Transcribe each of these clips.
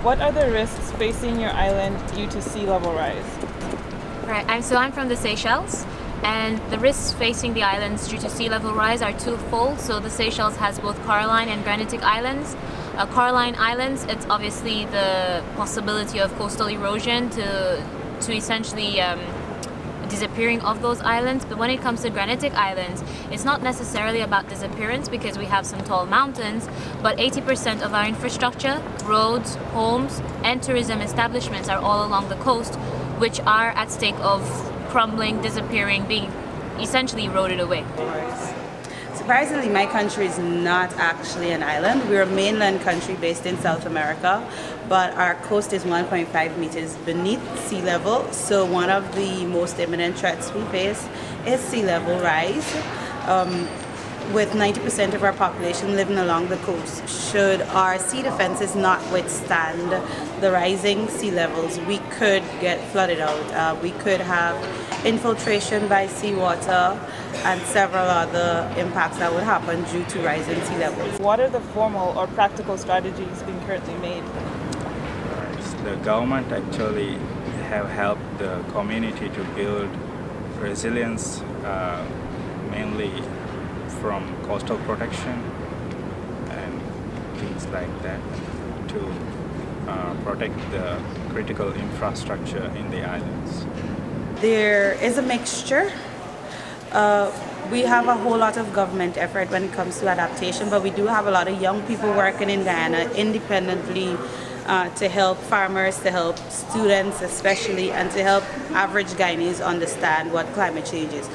What are the risks facing your island due to sea level rise? Right, I'm from the Seychelles, and the risks facing the islands due to sea level rise are twofold. So the Seychelles has both coralline and granitic islands. Coralline islands, it's obviously the possibility of coastal erosion to essentially disappearing of those islands. But when it comes to granitic islands, it's not necessarily about disappearance because we have some tall mountains, but 80% of our infrastructure, roads, homes, and tourism establishments are all along the coast, which are at stake of crumbling, disappearing, being essentially eroded away. Surprisingly, my country is not actually an island. We're a mainland country based in South America, but our coast is 1.5 meters beneath sea level. So one of the most imminent threats we face is sea level rise. With 90% of our population living along the coast, should our sea defenses not withstand the rising sea levels, we could get flooded out. We could have infiltration by seawater and several other impacts that would happen due to rising sea levels. What are the formal or practical strategies being currently made? The government actually have helped the community to build resilience, mainly from coastal protection and things like that, to protect the critical infrastructure in the islands. There is a mixture. We have a whole lot of government effort when it comes to adaptation, but we do have a lot of young people working in Guyana independently to help farmers, to help students especially, and to help average Guyanese understand what climate change is.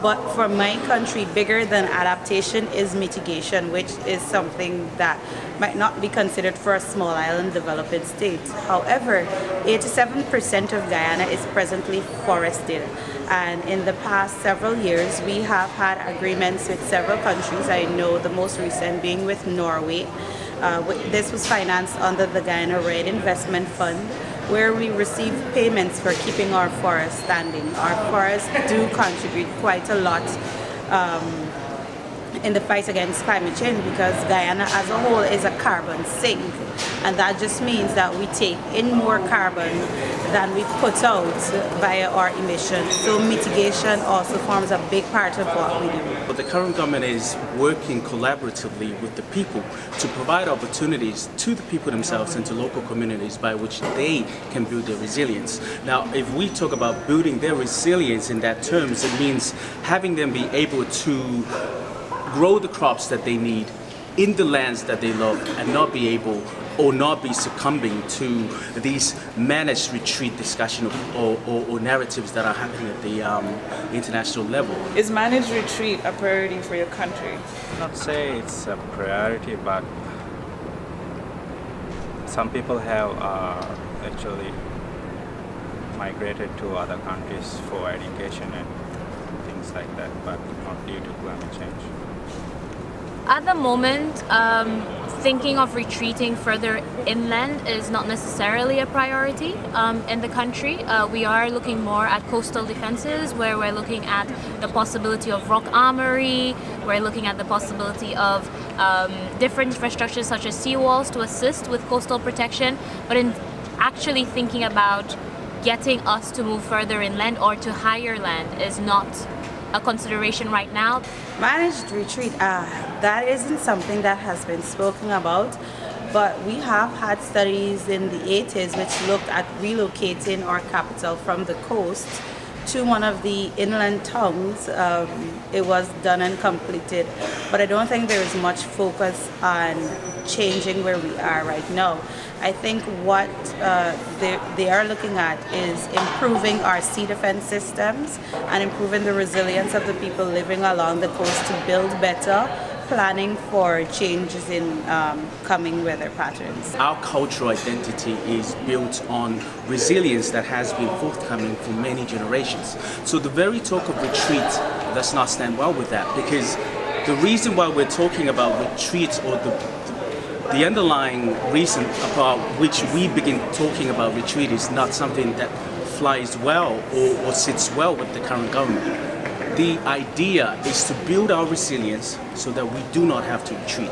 But for my country, bigger than adaptation is mitigation, which is something that might not be considered for a small island developing state. However, 87% of Guyana is presently forested. And in the past several years, we have had agreements with several countries. I know the most recent being with Norway. This was financed under the Guyana Red Investment Fund, where we receive payments for keeping our forests standing. Our forests do contribute quite a lot in the fight against climate change, because Guyana as a whole is a carbon sink, and that just means that we take in more carbon than we put out via our emissions. So mitigation also forms a big part of what we do. But the current government is working collaboratively with the people to provide opportunities to the people themselves and to local communities by which they can build their resilience. Now, if we talk about building their resilience in that terms, it means having them be able to grow the crops that they need in the lands that they love and not be able or not be succumbing to these managed retreat discussion or narratives that are happening at the international level. Is managed retreat a priority for your country? I not say it's a priority, but some people have actually migrated to other countries for education and things like that, but not due to climate change. At the moment, thinking of retreating further inland is not necessarily a priority in the country. We are looking more at coastal defenses, where we're looking at the possibility of rock armory, we're looking at the possibility of different infrastructures such as seawalls to assist with coastal protection, but in actually thinking about getting us to move further inland or to higher land is not a consideration right now. Managed retreat, that isn't something that has been spoken about, but we have had studies in the 80s which looked at relocating our capital from the coast to one of the inland towns. It was done and completed, but I don't think there is much focus on changing where we are right now. I think what they are looking at is improving our sea defense systems and improving the resilience of the people living along the coast to build better, planning for changes in coming weather patterns. Our cultural identity is built on resilience that has been forthcoming for many generations. So the very talk of retreat does not stand well with that, because the reason why we're talking about retreat, or the underlying reason about which we begin talking about retreat, is not something that flies well or sits well with the current government. The idea is to build our resilience so that we do not have to retreat.